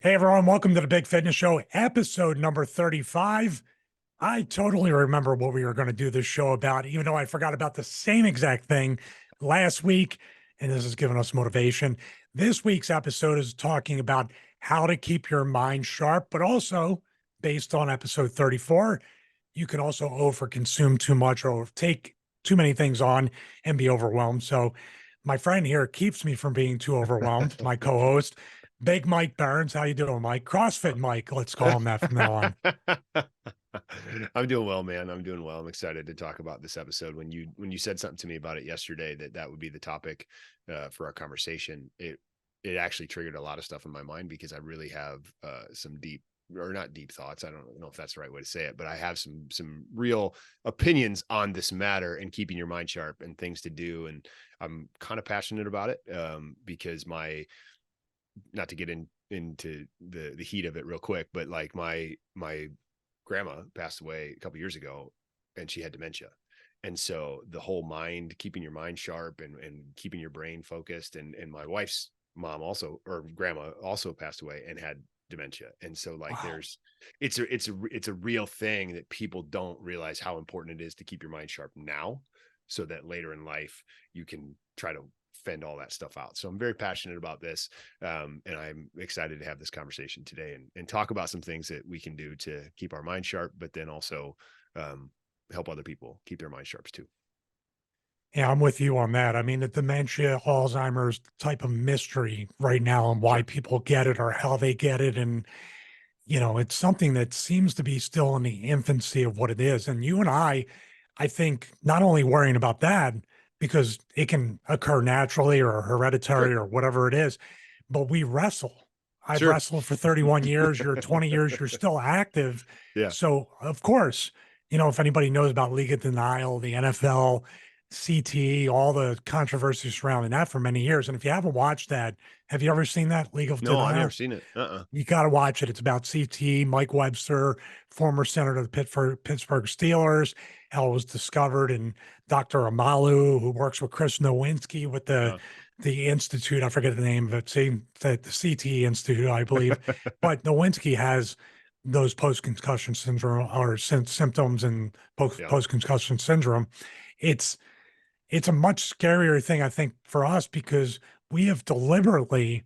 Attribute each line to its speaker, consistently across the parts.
Speaker 1: Hey everyone, welcome to the Big Fitness Show, episode number 35. I totally remember what we were going to do this show about, even though I forgot about the same exact thing last week, and this has given us motivation. This week's episode is talking about how to keep your mind sharp, but also based on episode 34, you can also overconsume too much or take too many things on and be overwhelmed. So my friend here keeps me from being too overwhelmed, my co-host. Big Mike Burns. How you doing, Mike? CrossFit Mike. Let's call him that from now on.
Speaker 2: I'm doing well, man. I'm doing well. I'm excited to talk about this episode. When you said something to me about it yesterday, that would be the topic for our conversation. It actually triggered a lot of stuff in my mind because I really have some deep, or not deep thoughts. I don't know if that's the right way to say it, but I have some real opinions on this matter and keeping your mind sharp and things to do. And I'm kind of passionate about it because not to get into the heat of it real quick, but like my grandma passed away a couple years ago and she had dementia. And so the whole keeping your mind sharp and keeping your brain focused, and my wife's mom also, or grandma, also passed away and had dementia. And so like
Speaker 1: Wow.
Speaker 2: it's a real thing that people don't realize how important it is to keep your mind sharp now, so that later in life you can try to fend all that stuff out. So I'm very passionate about this. And I'm excited to have this conversation today and talk about some things that we can do to keep our mind sharp, but then also help other people keep their mind sharp too.
Speaker 1: Yeah, I'm with you on that. I mean, the dementia, Alzheimer's type of mystery right now and why
Speaker 2: Sure.
Speaker 1: people get it or how they get it. And, it's something that seems to be still in the infancy of what it is. And you and I think not only worrying about that because it can occur naturally or hereditary
Speaker 2: Sure.
Speaker 1: or whatever it is, but we wrestle. I've
Speaker 2: Sure.
Speaker 1: wrestled for 31 years, you're 20 years, you're still active.
Speaker 2: Yeah.
Speaker 1: So, of course, if anybody knows about League of Denial, the NFL, CT, all the controversy surrounding that for many years. And if you haven't watched that, have you ever seen that League of
Speaker 2: No, I've never
Speaker 1: Denial?
Speaker 2: seen it.
Speaker 1: You got to watch it. It's about CT, Mike Webster, former senator of the Pittsburgh Steelers, how it was discovered, and Dr. Amalu, who works with Chris Nowinski with
Speaker 2: Uh,
Speaker 1: the institute. I forget the name of it. See, the CT Institute, I believe. But Nowinski has those post concussion syndrome or symptoms and
Speaker 2: yeah.
Speaker 1: post concussion syndrome. It's it's a much scarier thing, I think, for us because we have deliberately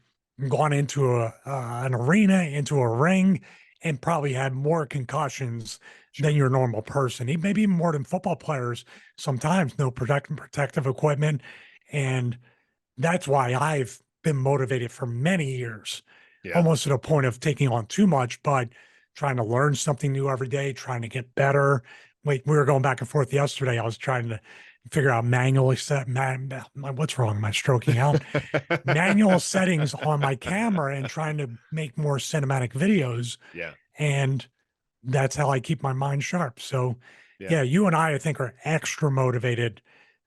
Speaker 1: gone into an arena, into a ring, and probably had more concussions than
Speaker 2: Sure.
Speaker 1: your normal person. Maybe even more than football players sometimes, no protective equipment. And that's why I've been motivated for many years,
Speaker 2: Yeah.
Speaker 1: almost to the point of taking on too much, but trying to learn something new every day, trying to get better. Wait, we were going back and forth yesterday. I was trying to figure out manually what's wrong? Am I stroking out? Manual settings on my camera and trying to make more cinematic videos.
Speaker 2: Yeah.
Speaker 1: And that's how I keep my mind sharp. So,
Speaker 2: Yeah.
Speaker 1: yeah, you and I think, are extra motivated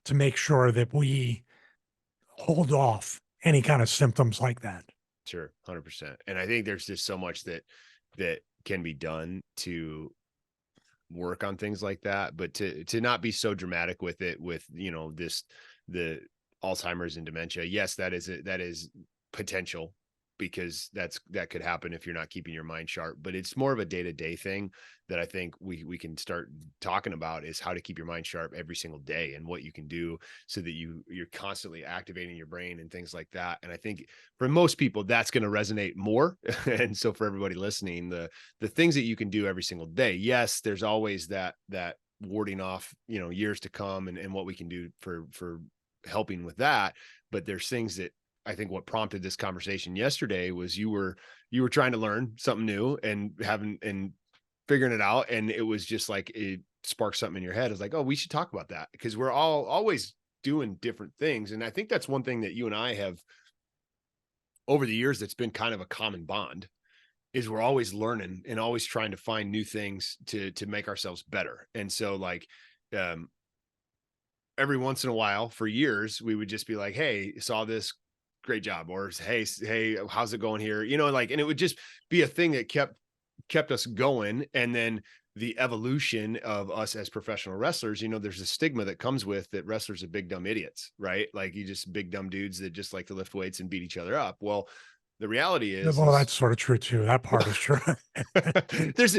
Speaker 1: to make sure that we hold off any kind of symptoms like that.
Speaker 2: Sure. 100%. And I think there's just so much that can be done to work on things like that, but to not be so dramatic with it, with the Alzheimer's and dementia. Yes, that is potential, because that could happen if you're not keeping your mind sharp, but it's more of a day-to-day thing that I think we can start talking about, is how to keep your mind sharp every single day and what you can do so that you're constantly activating your brain and things like that. And I think for most people that's going to resonate more. And so for everybody listening, the things that you can do every single day, yes, there's always that warding off, years to come, and what we can do for helping with that. But there's things that I think what prompted this conversation yesterday was you were trying to learn something new and figuring it out. And it was just like, it sparked something in your head. It's like, oh, we should talk about that, because we're all always doing different things. And I think that's one thing that you and I have over the years that's been kind of a common bond, is we're always learning and always trying to find new things to make ourselves better. And so like, um, every once in a while for years, we would just be like, hey, saw this, great job. Or hey, how's it going here? Like, and it would just be a thing that kept us going. And then the evolution of us as professional wrestlers, there's a stigma that comes with that wrestlers are big dumb idiots, right? Like, you just big dumb dudes that just like to lift weights and beat each other up. Well, The reality
Speaker 1: Well,
Speaker 2: is
Speaker 1: that's sort of true too. That part is true.
Speaker 2: there's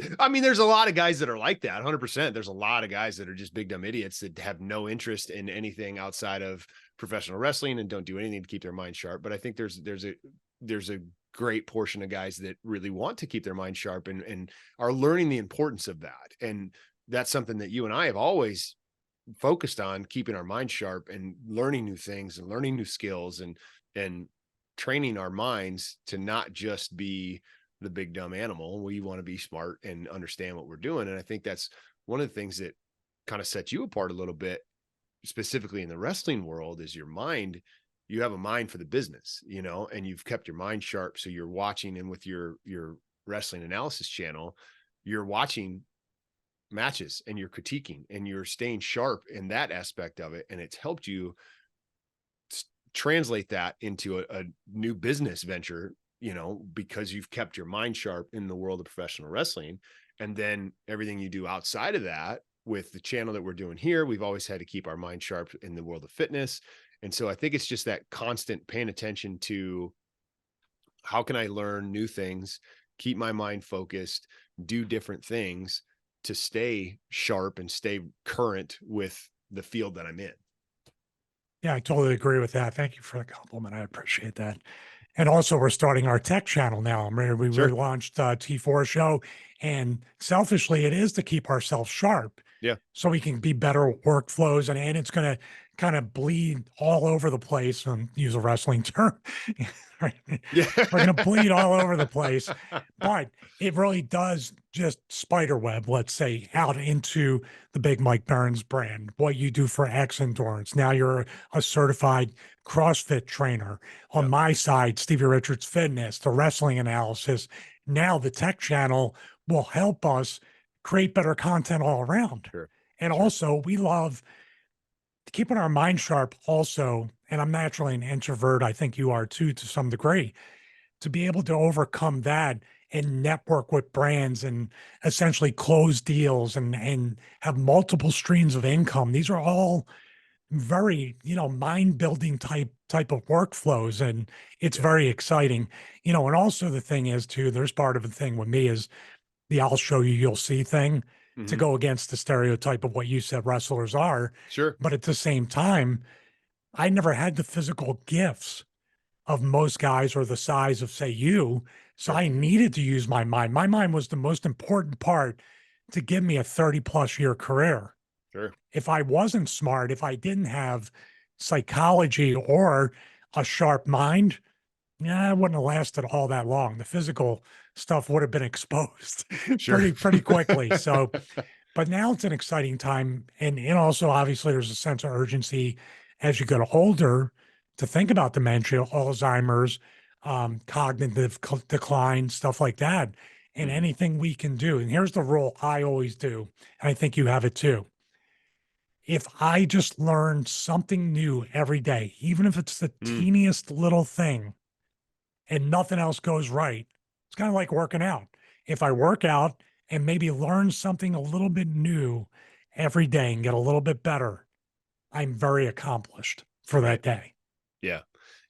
Speaker 2: a lot of guys that are like that. 100%. There's a lot of guys that are just big dumb idiots that have no interest in anything outside of professional wrestling and don't do anything to keep their mind sharp. But I think there's a great portion of guys that really want to keep their mind sharp and are learning the importance of that. And that's something that you and I have always focused on, keeping our mind sharp and learning new things and learning new skills and training our minds to not just be the big dumb animal. We want to be smart and understand what we're doing. And I think that's one of the things that kind of sets you apart a little bit, specifically in the wrestling world, is your mind. You have a mind for the business, you know, and you've kept your mind sharp. So you're watching, and with your wrestling analysis channel, you're watching matches and you're critiquing and you're staying sharp in that aspect of it. And it's helped you translate that into a new business venture, you know, because you've kept your mind sharp in the world of professional wrestling. And then everything you do outside of that, with the channel that we're doing here, we've always had to keep our mind sharp in the world of fitness. And so I think it's just that constant paying attention to, how can I learn new things, keep my mind focused, do different things to stay sharp and stay current with the field that I'm in.
Speaker 1: Yeah, I totally agree with that. Thank you for the compliment. I appreciate that. And also, we're starting our tech channel now. We
Speaker 2: Sure.
Speaker 1: relaunched T4 Show, and selfishly, it is to keep ourselves sharp,
Speaker 2: Yeah.
Speaker 1: so we can be better workflows, and it's going to kind of bleed all over the place. And use a wrestling term, right?
Speaker 2: Yeah.
Speaker 1: We're going to bleed all over the place, but it really does just spider web, let's say, out into the big Mike Burns brand. What you do for X Endurance. Now you're a certified CrossFit trainer. On
Speaker 2: Yep.
Speaker 1: my side, Stevie Richards Fitness, the wrestling analysis. Now the tech channel will help us create better content all around.
Speaker 2: Sure.
Speaker 1: And
Speaker 2: Sure.
Speaker 1: also, we love keeping our mind sharp also. And I'm naturally an introvert. I think you are too, to some degree, to be able to overcome that and network with brands and essentially close deals and have multiple streams of income. These are all very, mind building type of workflows, and it's
Speaker 2: Yeah.
Speaker 1: very exciting. And also the thing is too, there's part of the thing with me is the I'll show you, you'll see thing, to
Speaker 2: Mm-hmm.
Speaker 1: go against the stereotype of what you said wrestlers are.
Speaker 2: Sure.
Speaker 1: But at the same time, I never had the physical gifts of most guys or the size of, say, you. So
Speaker 2: Sure.
Speaker 1: I needed to use my mind. My mind was the most important part to give me a 30 plus year career.
Speaker 2: Sure.
Speaker 1: If I wasn't smart, if I didn't have psychology or a sharp mind, yeah, I wouldn't have lasted all that long. The physical stuff would have been exposed
Speaker 2: Sure.
Speaker 1: pretty quickly. So, but now it's an exciting time, and also obviously there's a sense of urgency as you get older to think about dementia, Alzheimer's, cognitive decline, stuff like that, and
Speaker 2: Mm-hmm.
Speaker 1: anything we can do. And here's the rule I always do, and I think you have it too. If I just learn something new every day, even if it's the
Speaker 2: Mm.
Speaker 1: teeniest little thing, and nothing else goes right, it's kind of like working out. If I work out and maybe learn something a little bit new every day and get a little bit better, I'm very accomplished for
Speaker 2: Right.
Speaker 1: that day.
Speaker 2: Yeah.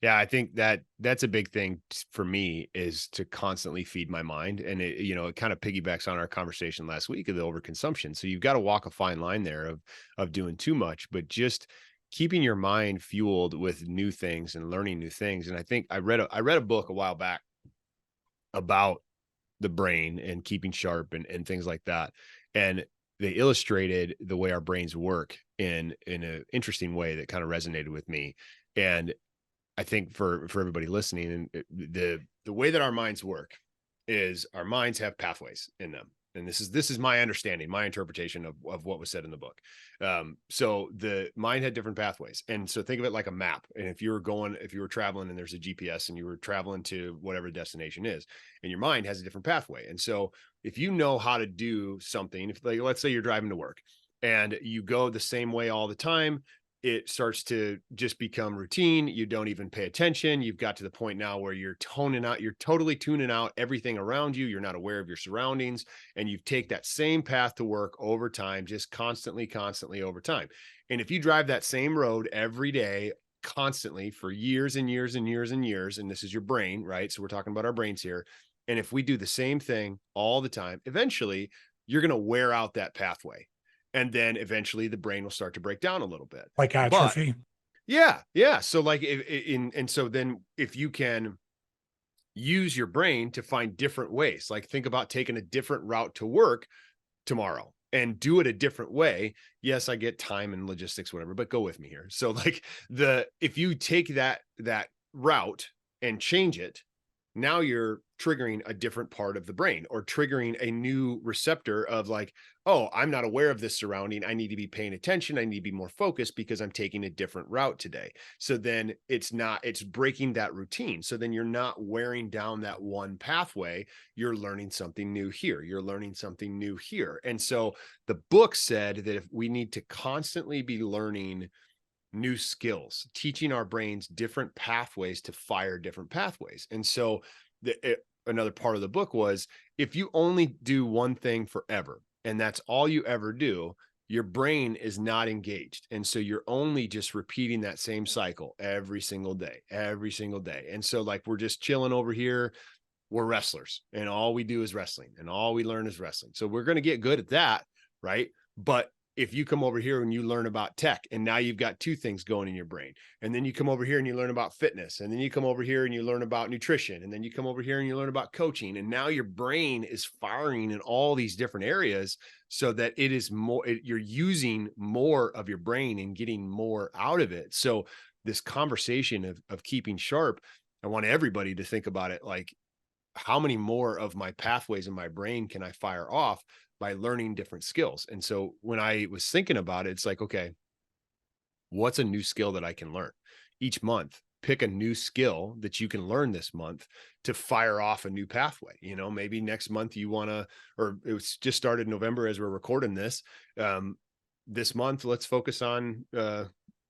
Speaker 2: Yeah. I think that that's a big thing for me, is to constantly feed my mind. And it kind of piggybacks on our conversation last week of the overconsumption. So you've got to walk a fine line there of doing too much, but just keeping your mind fueled with new things and learning new things. And I think I read a book a while back about the brain and keeping sharp and things like that. And they illustrated the way our brains work in an interesting way that kind of resonated with me. And I think for everybody listening, and the way that our minds work is, our minds have pathways in them. And this is my understanding, my interpretation of what was said in the book. So the mind had different pathways. And so think of it like a map. And if you were traveling and there's a GPS and you were traveling to whatever destination is, and your mind has a different pathway. And so if you know how to do something, if, like, let's say you're driving to work and you go the same way all the time, it starts to just become routine. You don't even pay attention. You've got to the point now where you're totally tuning out everything around you. You're not aware of your surroundings, and you take that same path to work over time, just constantly over time. And if you drive that same road every day, constantly for years and years and years and years, and this is your brain, right? So we're talking about our brains here. And if we do the same thing all the time, eventually you're going to wear out that pathway. And then eventually the brain will start to break down a little bit.
Speaker 1: Like
Speaker 2: But
Speaker 1: atrophy.
Speaker 2: yeah, yeah. So like and so then if you can use your brain to find different ways, like think about taking a different route to work tomorrow and do it a different way. Yes, I get time and logistics, whatever, but go with me here. So like if you take that route and change it, now you're triggering a different part of the brain or triggering a new receptor of like, oh, I'm not aware of this surrounding. I need to be paying attention. I need to be more focused because I'm taking a different route today. So then it's breaking that routine. So then you're not wearing down that one pathway. You're learning something new here. You're learning something new here. And so the book said that if we need to constantly be learning new skills, teaching our brains different pathways to fire different pathways. And so another part of the book was, if you only do one thing forever and that's all you ever do, your brain is not engaged. And so you're only just repeating that same cycle every single day. And so like, we're just chilling over here. We're wrestlers and all we do is wrestling and all we learn is wrestling. So we're going to get good at that. Right. But if you come over here and you learn about tech and now you've got two things going in your brain, and then you come over here and you learn about fitness, and then you come over here and you learn about nutrition, and then you come over here and you learn about coaching, and now your brain is firing in all these different areas so that it is more, you're using more of your brain and getting more out of it. So this conversation of keeping sharp, I want everybody to think about it like, how many more of my pathways in my brain can I fire off by learning different skills? And so when I was thinking about it, it's like, okay, what's a new skill that I can learn each month? Pick a new skill that you can learn this month to fire off a new pathway. You know, maybe next month you want to, or it was just started November as we're recording this. This month, let's focus on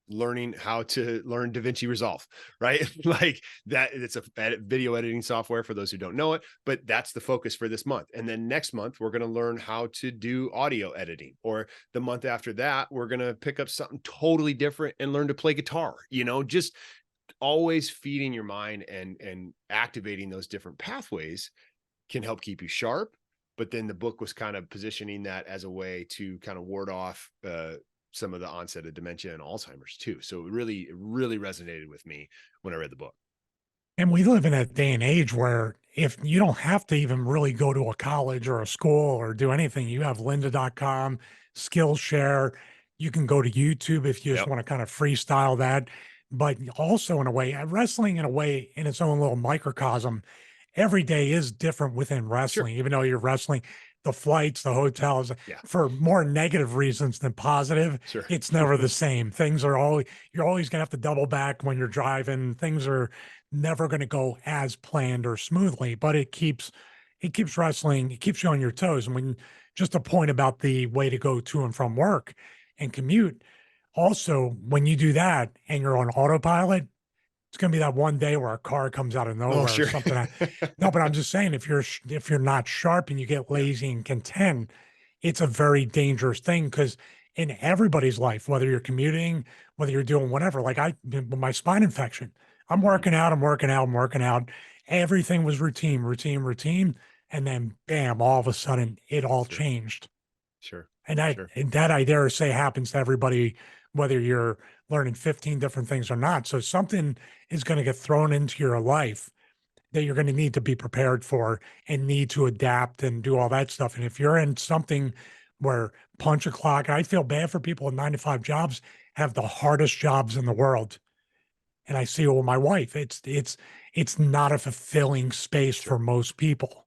Speaker 2: learning how to learn DaVinci Resolve, right? Like that, it's a video editing software for those who don't know it, but that's the focus for this month. And then next month, we're going to learn how to do audio editing, or the month after that, we're going to pick up something totally different and learn to play guitar, you know, just always feeding your mind and activating those different pathways can help keep you sharp. But then the book was kind of positioning that as a way to kind of ward off some of the onset of dementia and Alzheimer's too. So it really resonated with me when I read the book.
Speaker 1: And we live in a day and age where if you don't have to even really go to a college or a school or do anything, you have lynda.com, Skillshare. You can go to YouTube if you just want to kind of freestyle that. But also, in a way, wrestling in a way, in its own little microcosm, every day is different within wrestling, even though you're wrestling. The flights, the hotels, for more negative reasons than positive, it's never the same. Things are always, you're always going to have to double back when you're driving. Things are never going to go as planned or smoothly, but it keeps wrestling, it keeps you on your toes. And when, just a point about the way to go to and from work and commute, also, when you do that and you're on autopilot, it's going to be that one day where a car comes out of nowhere or something. No, but I'm just saying, if you're not sharp and you get lazy and content, it's a very dangerous thing, because in everybody's life, whether you're commuting, whether you're doing whatever, like my spine infection, I'm working out. Everything was routine. And then bam, all of a sudden it all changed. And that I dare say happens to everybody, whether you're learning 15 different things or not. So something is going to get thrown into your life that you're going to need to be prepared for and need to adapt and do all that stuff. And if you're in something where punch a clock, I feel bad for people in 9-to-5 jobs, have the hardest jobs in the world. And I see it with my wife. It's not a fulfilling space for most people.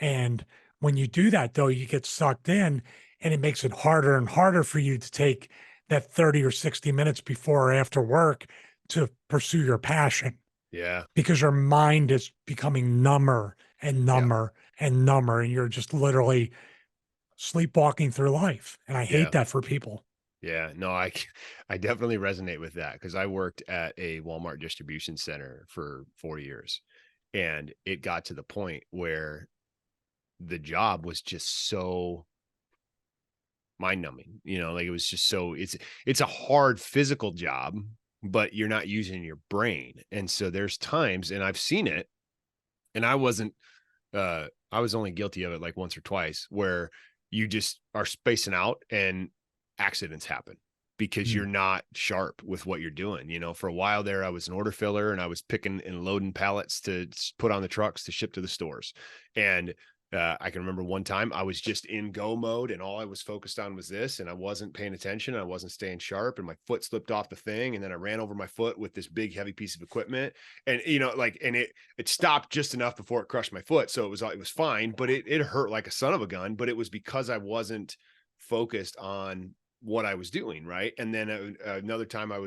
Speaker 1: And when you do that, though, you get sucked in, and it makes it harder and harder for you to take that 30 or 60 minutes before or after work to pursue your passion. Because your mind is becoming number and number and number, and you're just literally sleepwalking through life. And I hate that for people.
Speaker 2: No, I definitely resonate with that, because I worked at a Walmart distribution center for 4 years, and it got to the point where the job was just so mind numbing, you know, like it was just so, it's a hard physical job, but you're not using your brain. And so there's times, and I've seen it, and I was only guilty of it like once or twice, where you just are spacing out and accidents happen because
Speaker 1: Mm.
Speaker 2: you're not sharp with what you're doing. For a while there, I was an order filler and I was picking and loading pallets to put on the trucks to ship to the stores. And I can remember one time I was just in go mode and all I was focused on was this, and I wasn't paying attention. I wasn't staying sharp, and my foot slipped off the thing. And then I ran over my foot with this big, heavy piece of equipment. And, and it stopped just enough before it crushed my foot. So it was fine, but it hurt like a son of a gun, but it was because I wasn't focused on what I was doing. Right. And then another time I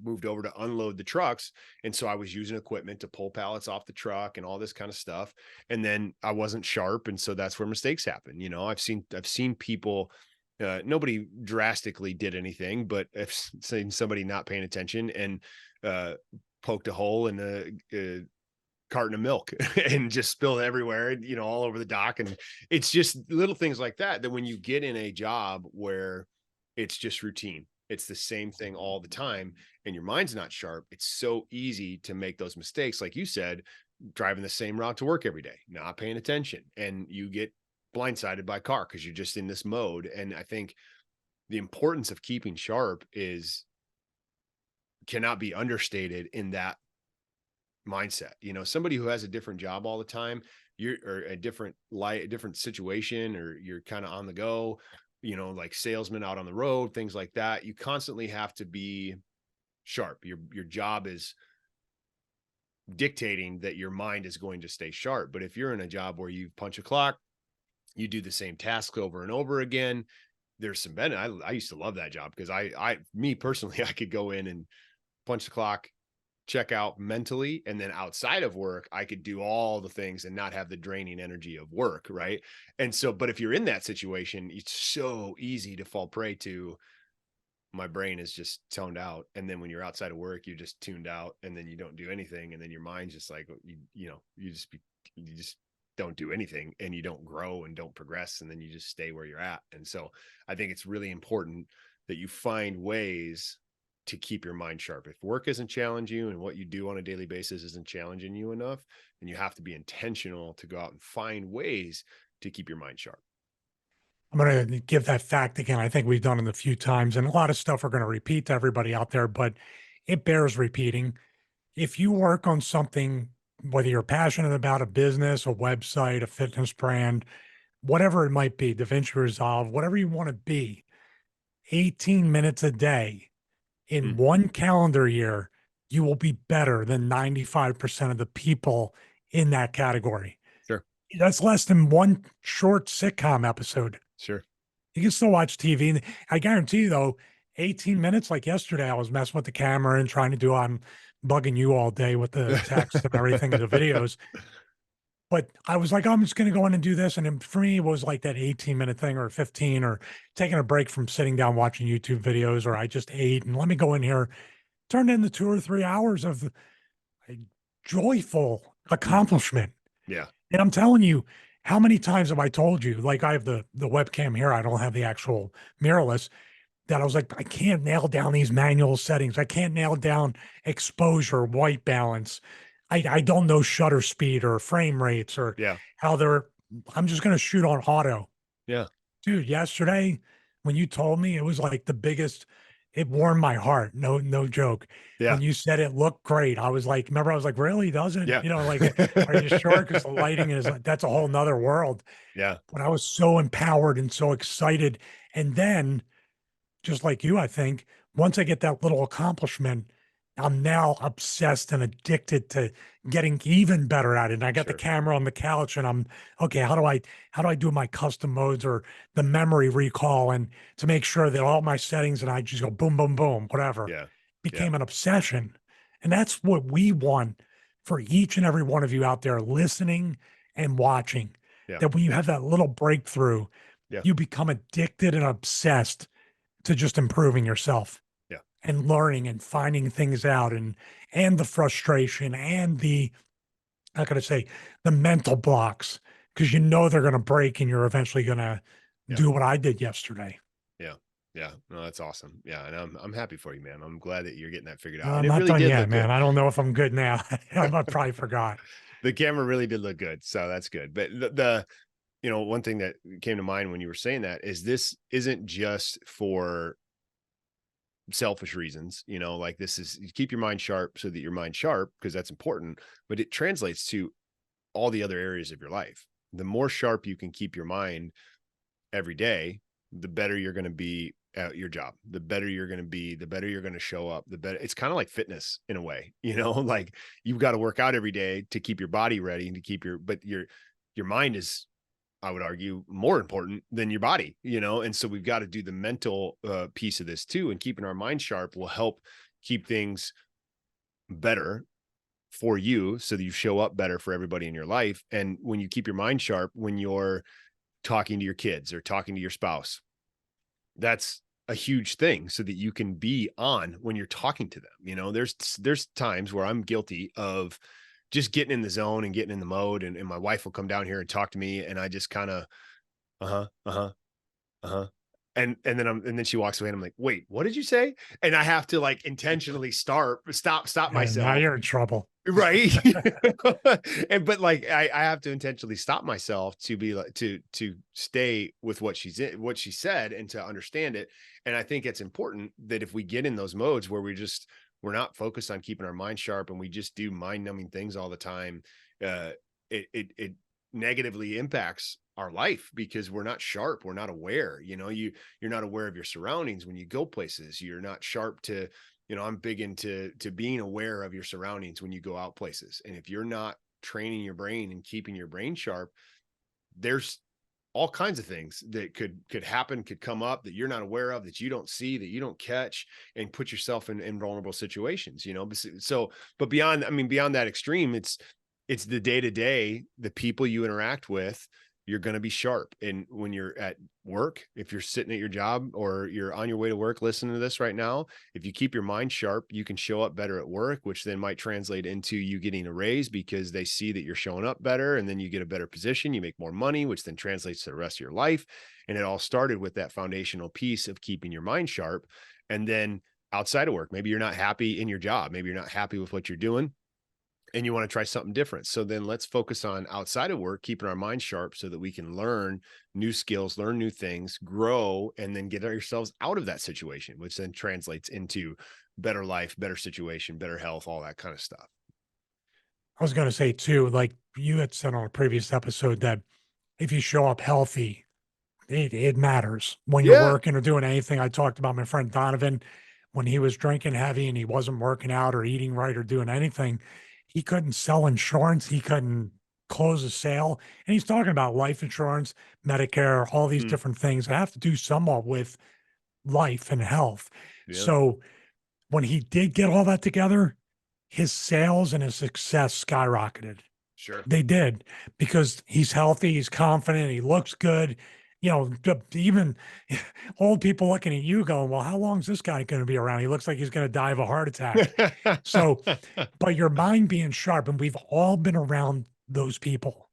Speaker 2: moved over to unload the trucks. And so I was using equipment to pull pallets off the truck and all this kind of stuff. And then I wasn't sharp. And so that's where mistakes happen. I've seen people, nobody drastically did anything, but I've seen somebody not paying attention and poked a hole in a carton of milk and just spilled everywhere, all over the dock. And it's just little things like that when you get in a job where it's just routine, it's the same thing all the time, and your mind's not sharp, it's so easy to make those mistakes. Like you said, driving the same route to work every day, not paying attention, and you get blindsided by a car because you're just in this mode. And I think the importance of keeping sharp cannot be understated in that mindset. Somebody who has a different job all the time, or a different situation, or you're kind of on the go, like salesmen out on the road, things like that. You constantly have to be sharp. Your job is dictating that your mind is going to stay sharp. But if you're in a job where you punch a clock, you do the same tasks over and over again, there's some benefit. I used to love that job because me personally, I could go in and punch the clock, check out mentally, and then outside of work I could do all the things and not have the draining energy of work. Right. And so, but if you're in that situation, it's so easy to fall prey to, my brain is just toned out. And then when you're outside of work, you're just tuned out, and then you don't do anything, and then your mind's just like, you just don't do anything, and you don't grow and don't progress, and then you just stay where you're at. And so I think it's really important that you find ways to keep your mind sharp. If work isn't challenging you and what you do on a daily basis isn't challenging you enough, then you have to be intentional to go out and find ways to keep your mind sharp.
Speaker 1: I'm going to give that fact again. I think we've done it a few times, and a lot of stuff we're going to repeat to everybody out there, but it bears repeating. If you work on something, whether you're passionate about a business, a website, a fitness brand, whatever it might be, DaVinci Resolve, whatever you want to be, 18 minutes a day in one calendar year, you will be better than 95% of the people in that category.
Speaker 2: Sure.
Speaker 1: That's less than one short sitcom episode.
Speaker 2: Sure.
Speaker 1: You can still watch TV. And I guarantee you, though, 18 minutes, like yesterday, I was messing with the camera and trying to do, I'm bugging you all day with the text and everything and the videos. But I was like, I'm just going to go in and do this. And then for me, it was like that 18-minute thing, or 15, or taking a break from sitting down watching YouTube videos, or I just ate and let me go in here, turned into 2 or 3 hours of a joyful accomplishment.
Speaker 2: Yeah.
Speaker 1: And I'm telling you, how many times have I told you, like I have the webcam here, I don't have the actual mirrorless, that I was like, I can't nail down these manual settings. I can't nail down exposure, white balance. I don't know shutter speed or frame rates or
Speaker 2: Yeah.
Speaker 1: how I'm just going to shoot on auto.
Speaker 2: Yeah.
Speaker 1: Dude, yesterday when you told me, it was like the biggest, it warmed my heart. No joke.
Speaker 2: Yeah.
Speaker 1: When you said it looked great, I was like, remember, I was like, really, does it?
Speaker 2: Yeah.
Speaker 1: Like, are you sure? Because the lighting is like, that's a whole nother world.
Speaker 2: Yeah.
Speaker 1: But I was so empowered and so excited. And then, just like you, I think, once I get that little accomplishment, I'm now obsessed and addicted to getting even better at it. And I got the
Speaker 2: Sure.
Speaker 1: camera on the couch, and I'm okay. How do I do my custom modes or the memory recall, and to make sure that all my settings, and I just go boom, boom, boom, whatever.
Speaker 2: Yeah.
Speaker 1: Became an obsession. And that's what we want for each and every one of you out there listening and watching.
Speaker 2: Yeah.
Speaker 1: That when you have that little breakthrough,
Speaker 2: Yeah.
Speaker 1: you become addicted and obsessed to just improving yourself.
Speaker 2: Yeah.
Speaker 1: And learning and finding things out, and the frustration and the, how can I say, the mental blocks, because they're going to break, and you're eventually going to
Speaker 2: Yeah.
Speaker 1: do what I did yesterday.
Speaker 2: Yeah. Yeah, no, that's awesome. Yeah, and I'm happy for you, man. I'm glad that you're getting that figured out,
Speaker 1: I'm
Speaker 2: and it
Speaker 1: not
Speaker 2: really
Speaker 1: done
Speaker 2: did
Speaker 1: yet,
Speaker 2: look
Speaker 1: man.
Speaker 2: good.
Speaker 1: I don't know if I'm good now. I probably forgot.
Speaker 2: The camera really did look good, so that's good. But one thing that came to mind when you were saying that is this isn't just for selfish reasons, like this is you keep your mind sharp so that your mind sharp because that's important, but it translates to all the other areas of your life. The more sharp you can keep your mind every day, the better you're going to be at your job, the better you're going to be, the better you're going to show up, the better. It's kind of like fitness in a way, like you've got to work out every day to keep your body ready and to keep but your mind is, I would argue, more important than your body, and so we've got to do the mental piece of this too. And keeping our mind sharp will help keep things better for you so that you show up better for everybody in your life. And when you keep your mind sharp, when you're talking to your kids or talking to your spouse, that's a huge thing so that you can be on when you're talking to them. There's times where I'm guilty of just getting in the zone and getting in the mode, and my wife will come down here and talk to me, and I just kind of uh-huh, uh-huh, uh-huh. And then she walks away and I'm like, wait, what did you say? And I have to like intentionally stop
Speaker 1: And now
Speaker 2: myself.
Speaker 1: you're in trouble.
Speaker 2: Right. But like I have to intentionally stop myself to be like to stay with what she said and to understand it. And I think it's important that if we get in those modes where we're not focused on keeping our mind sharp and we just do mind numbing things all the time, it negatively impacts our life because we're not sharp, we're not aware. You're not aware of your surroundings when you go places. You're not sharp to, I'm big into being aware of your surroundings when you go out places. And if you're not training your brain and keeping your brain sharp, there's all kinds of things that could happen, could come up that you're not aware of, that you don't see, that you don't catch, and put yourself in vulnerable situations. So, but beyond that extreme, it's the day to day, the people you interact with. You're going to be sharp. And when you're at work, if you're sitting at your job or you're on your way to work, listening to this right now, if you keep your mind sharp, you can show up better at work, which then might translate into you getting a raise because they see that you're showing up better. And then you get a better position, you make more money, which then translates to the rest of your life. And it all started with that foundational piece of keeping your mind sharp. And then outside of work, maybe you're not happy in your job. Maybe you're not happy with what you're doing and you want to try something different. So then let's focus on outside of work, keeping our minds sharp so that we can learn new skills, learn new things, grow, and then get ourselves out of that situation, which then translates into better life, better situation, better health, all that kind of stuff.
Speaker 1: I was going to say too, like you had said on a previous episode that if you show up healthy, it matters when you're
Speaker 2: Yeah.
Speaker 1: working or doing anything. I talked about my friend Donovan when he was drinking heavy and he wasn't working out or eating right or doing anything. He couldn't sell insurance. He couldn't close a sale. And he's talking about life insurance, Medicare, all these
Speaker 2: Mm,
Speaker 1: different things that have to do somewhat with life and health.
Speaker 2: yeah.
Speaker 1: So when he did get all that together, his sales and his success skyrocketed.
Speaker 2: Sure.
Speaker 1: They did because he's healthy, he's confident, he looks good. Even old people looking at you going, well, how long is this guy going to be around? He looks like he's going to die of a heart attack. So, but your mind being sharp, and we've all been around those people,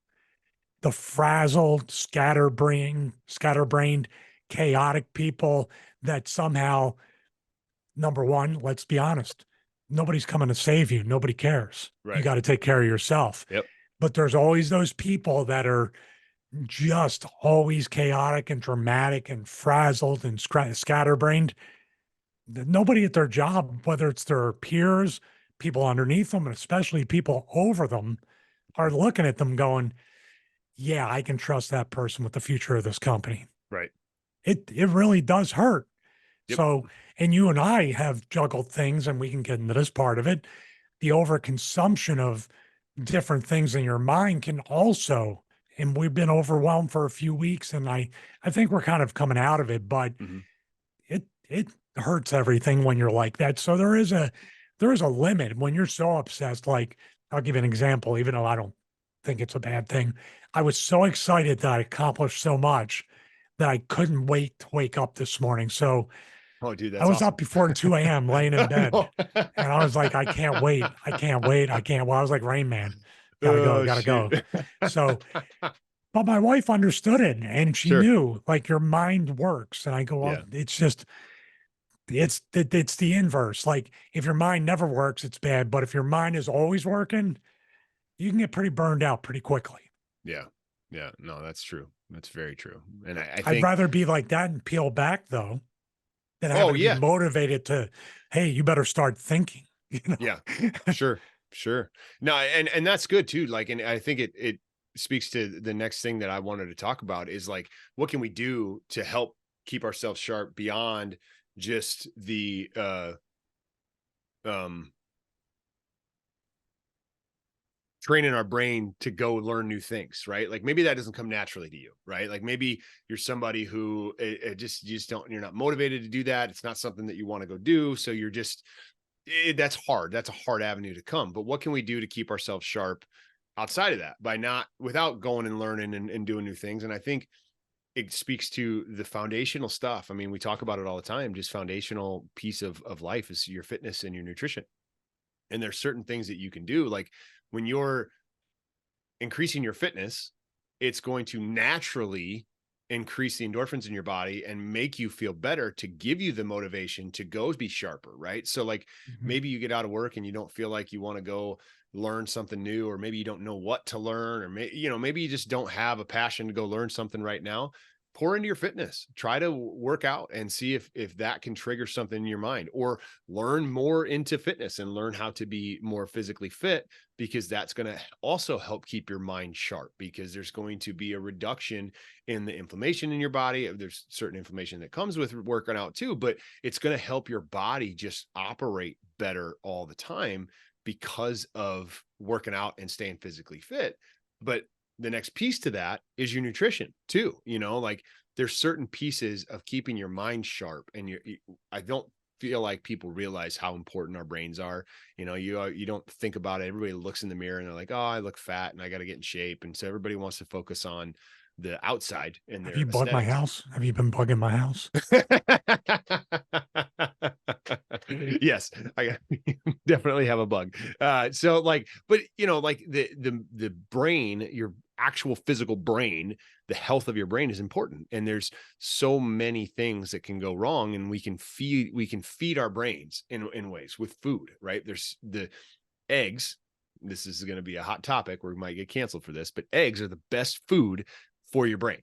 Speaker 1: the frazzled, scatterbrained, chaotic people that somehow, number one, let's be honest, nobody's coming to save you. Nobody cares. You
Speaker 2: Right.
Speaker 1: got to take care of yourself.
Speaker 2: Yep.
Speaker 1: But there's always those people that are just always chaotic and dramatic and frazzled and scatterbrained. Nobody at their job, whether it's their peers, people underneath them, and especially people over them, are looking at them going, yeah, I can trust that person with the future of this company.
Speaker 2: Right.
Speaker 1: It really does hurt.
Speaker 2: Yep.
Speaker 1: So, and you and I have juggled things, and we can get into this part of it. The overconsumption of different things in your mind can also, and we've been overwhelmed for a few weeks, and I think we're kind of coming out of it, but
Speaker 2: Mm-hmm.
Speaker 1: it hurts everything when you're like that. So there is a limit when you're so obsessed. Like, I'll give you an example, even though I don't think it's a bad thing. I was so excited that I accomplished so much that I couldn't wait to wake up this morning. So
Speaker 2: Oh, dude,
Speaker 1: I
Speaker 2: that's
Speaker 1: was up
Speaker 2: awesome.
Speaker 1: before 2 a.m. laying in
Speaker 2: I
Speaker 1: bed.
Speaker 2: know.
Speaker 1: And I was like, I can't wait. I can't wait. I can't. Well, I was like Rain Man. Gotta go.
Speaker 2: Oh
Speaker 1: Gotta
Speaker 2: shoot.
Speaker 1: go. So But my wife understood it and she
Speaker 2: Sure.
Speaker 1: knew like your mind works. And I go, well,
Speaker 2: Yeah.
Speaker 1: it's just, it's the inverse. Like if your mind never works, it's bad. But if your mind is always working, you can get pretty burned out pretty quickly.
Speaker 2: Yeah. Yeah. No, that's true. That's very true. And I
Speaker 1: I'd
Speaker 2: think,
Speaker 1: rather be like that and peel back though than
Speaker 2: oh
Speaker 1: having to be
Speaker 2: yeah.
Speaker 1: motivated to, hey, you better start thinking, you
Speaker 2: Yeah.
Speaker 1: know?
Speaker 2: Sure. Sure. No, and that's good too. Like, and I think it speaks to the next thing that I wanted to talk about is like, what can we do to help keep ourselves sharp beyond just the um training our brain to go learn new things, right? Like maybe that doesn't come naturally to you, right? Like maybe you're somebody who you just don't, you're not motivated to do that. It's not something that you want to go do. So you're just, that's hard. That's a hard avenue to come. But what can we do to keep ourselves sharp outside of that by not, without going and learning and doing new things? And I think it speaks to the foundational stuff. I mean, we talk about it all the time. Just foundational piece of life is your fitness and your nutrition. And there's certain things that you can do. Like when you're increasing your fitness, it's going to naturally increase the endorphins in your body and make you feel better to give you the motivation to go be sharper, right? So like
Speaker 1: Mhm.
Speaker 2: maybe you get out of work and you don't feel like you want to go learn something new, or maybe you don't know what to learn, or maybe you just don't have a passion to go learn something right now. Pour into your fitness, try to work out and see if that can trigger something in your mind, or learn more into fitness and learn how to be more physically fit, because that's going to also help keep your mind sharp, because there's going to be a reduction in the inflammation in your body. There's certain inflammation that comes with working out too, but it's going to help your body just operate better all the time because of working out and staying physically fit. But the next piece to that is your nutrition too. Like there's certain pieces of keeping your mind sharp, and I don't feel like people realize how important our brains are. You don't think about it. Everybody looks in the mirror and they're like, oh, I look fat and I got to get in shape. And so everybody wants to focus on the outside and
Speaker 1: Have
Speaker 2: their
Speaker 1: you bugged my
Speaker 2: aesthetics.
Speaker 1: house? Have you been bugging my house?
Speaker 2: Yes, I definitely have a bug. So like, but like the brain, your actual physical brain, the health of your brain is important. And there's so many things that can go wrong, and we can feed our brains in ways with food, right? There's the eggs. This is going to be a hot topic where we might get canceled for this, but eggs are the best food for your brain,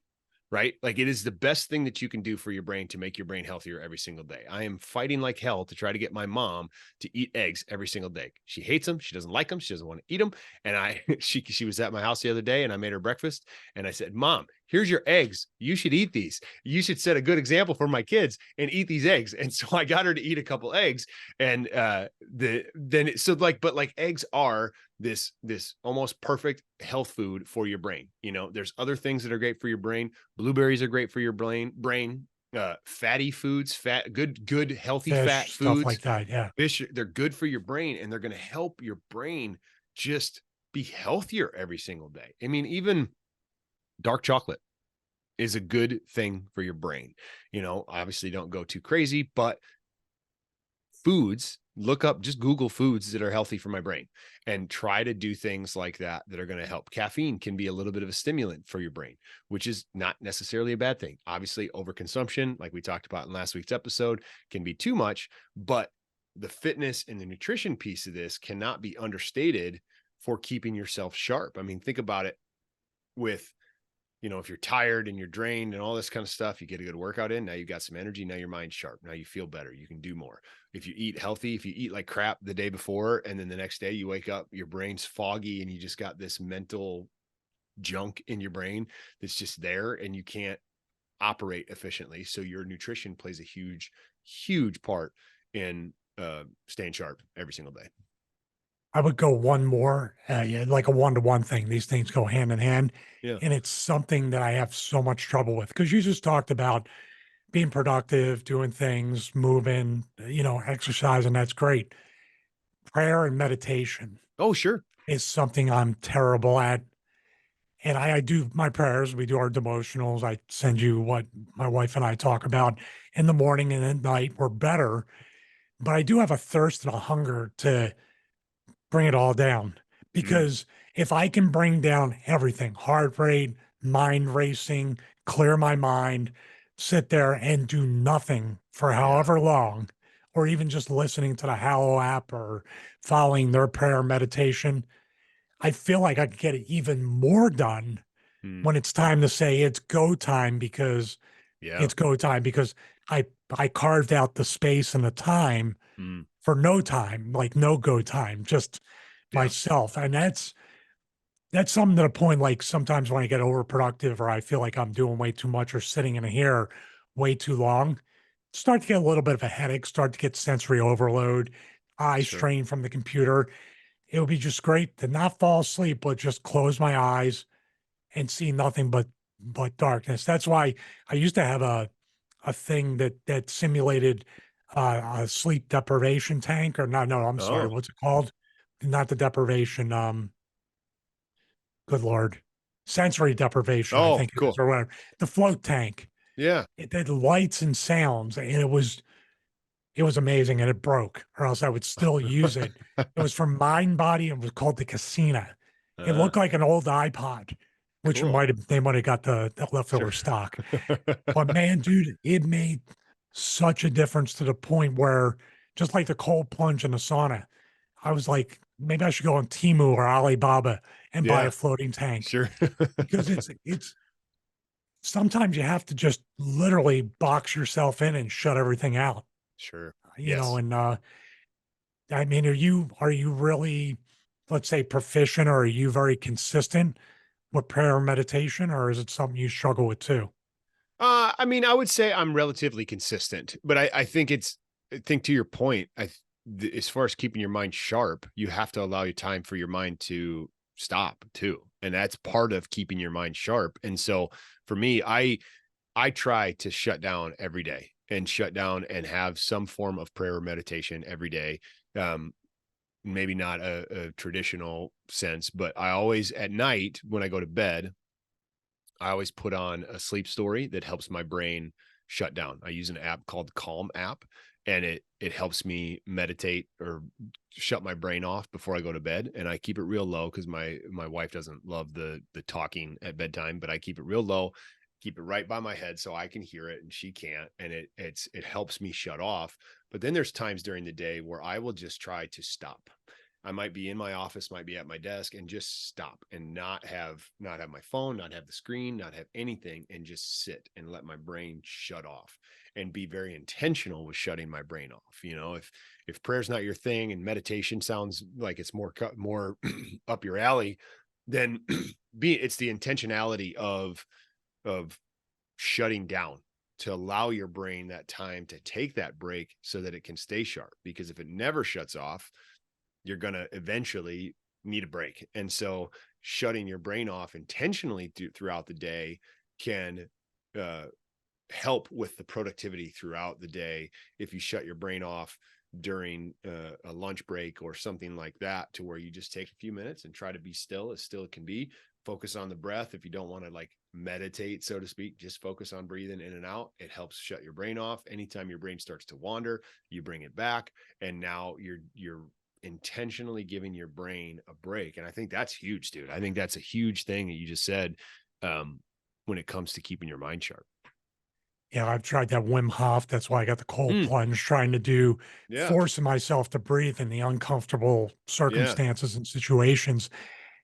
Speaker 2: right? Like it is the best thing that you can do for your brain to make your brain healthier every single day. I am fighting like hell to try to get my mom to eat eggs every single day. She hates them. She doesn't like them. She doesn't want to eat them. And she was at my house the other day and I made her breakfast and I said, Mom, here's your eggs. You should eat these. You should set a good example for my kids and eat these eggs. And so I got her to eat a couple eggs, and but like eggs are this almost perfect health food for your brain. There's other things that are great for your brain. Blueberries are great for your brain. Fatty foods, good healthy fat
Speaker 1: Fish, stuff
Speaker 2: foods.
Speaker 1: like that. Yeah.
Speaker 2: Fish, they're good for your brain, and they're going to help your brain just be healthier every single day. I mean, even dark chocolate is a good thing for your brain. Obviously don't go too crazy, but foods, just Google foods that are healthy for my brain and try to do things like that are going to help. Caffeine can be a little bit of a stimulant for your brain, which is not necessarily a bad thing. Obviously, overconsumption, like we talked about in last week's episode, can be too much, but the fitness and the nutrition piece of this cannot be understated for keeping yourself sharp. I mean, think about it with, if you're tired and you're drained and all this kind of stuff, you get a good workout in. Now you got some energy. Now your mind's sharp. Now you feel better. You can do more. If you eat healthy, if you eat like crap the day before, and then the next day you wake up, your brain's foggy and you just got this mental junk in your brain that's just there and you can't operate efficiently. So your nutrition plays a huge, huge part in staying sharp every single day.
Speaker 1: I would go one more, yeah, like a one-to-one thing. These things go hand in hand.
Speaker 2: Yeah.
Speaker 1: And it's something that I have so much trouble with because you just talked about being productive, doing things, moving, exercising. That's great. Prayer and meditation
Speaker 2: Oh, sure.
Speaker 1: is something I'm terrible at. And I do my prayers. We do our devotionals. I send you what my wife and I talk about in the morning and at night. We're better. But I do have a thirst and a hunger to bring it all down
Speaker 2: Mm,
Speaker 1: because if I can bring down everything, heart rate, mind racing, clear my mind, sit there and do nothing for
Speaker 2: Yeah.
Speaker 1: however long, or even just listening to the Hallow app or following their prayer meditation, I feel like I could get even more done
Speaker 2: Mm.
Speaker 1: when it's time to say it's go time because
Speaker 2: Yeah.
Speaker 1: it's go time because I I carved out the space and the time
Speaker 2: Mm.
Speaker 1: for no time, like no go time, just
Speaker 2: Yeah.
Speaker 1: myself. And that's something to the point like sometimes when I get overproductive or I feel like I'm doing way too much or sitting in here way too long, start to get a little bit of a headache, start to get sensory overload, eye
Speaker 2: Sure.
Speaker 1: strain from the computer. It would be just great to not fall asleep, but just close my eyes and see nothing but darkness. That's why I used to have a thing that simulated a sleep deprivation tank or no, no, I'm sorry,
Speaker 2: Oh.
Speaker 1: what's it called? Not the deprivation. Good Lord, sensory deprivation, I
Speaker 2: Oh,
Speaker 1: think it is,
Speaker 2: cool.
Speaker 1: or whatever. The float tank.
Speaker 2: Yeah.
Speaker 1: It did lights and sounds, and it was amazing, and it broke, or else I would still use it. It was from Mind Body and was called the Casina. It
Speaker 2: Uh,
Speaker 1: looked like an old iPod, which
Speaker 2: cool.
Speaker 1: they might have got the
Speaker 2: Sure.
Speaker 1: leftover stock. But man, dude, it made such a difference to the point where just like the cold plunge in the sauna, I was like, maybe I should go on Temu or Alibaba and buy a
Speaker 2: Yeah.
Speaker 1: floating tank
Speaker 2: Sure.
Speaker 1: because it's sometimes you have to just literally box yourself in and shut everything out,
Speaker 2: Sure. Yes.
Speaker 1: and I mean, are you really, let's say, proficient, or are you very consistent with prayer and meditation, or is it something you struggle with too?
Speaker 2: I mean, I would say I'm relatively consistent, but I think I think to your point, as far as keeping your mind sharp, you have to allow your time for your mind to stop too. And that's part of keeping your mind sharp. And so for me, I try to shut down every day and shut down and have some form of prayer or meditation every day. Um, Maybe not a traditional sense, but I always at night when I go to bed, I always put on a sleep story that helps my brain shut down. I use an app called Calm app, and it helps me meditate or shut my brain off before I go to bed. And I keep it real low because my wife doesn't love the talking at bedtime, but I keep it real low, keep it right by my head so I can hear it and she can't. And it helps me shut off. But then there's times during the day where I will just try to stop. I might be in my office, might be at my desk and just stop and not have my phone, not have the screen, not have anything and just sit and let my brain shut off and be very intentional with shutting my brain off. You know, if prayer's not your thing and meditation sounds like it's more up your alley, then it's the intentionality of shutting down to allow your brain that time to take that break so that it can stay sharp because if it never shuts off, you're going to eventually need a break. And so shutting your brain off intentionally throughout the day can uh, help with the productivity throughout the day. If you shut your brain off during a lunch break or something like that, to where you just take a few minutes and try to be still as still it can be, focus on the breath. If you don't want to like meditate, so to speak, just focus on breathing in and out. It helps shut your brain off. Anytime your brain starts to wander, you bring it back. And now you're intentionally giving your brain a break. And I think that's huge, dude. I think that's a huge thing that you just said when it comes to keeping your mind sharp.
Speaker 1: Yeah, I've tried that Wim Hof. That's why I got the cold
Speaker 2: Mm,
Speaker 1: plunge, trying to do
Speaker 2: yeah.
Speaker 1: forcing myself to breathe in the uncomfortable
Speaker 2: Yeah.
Speaker 1: circumstances and situations.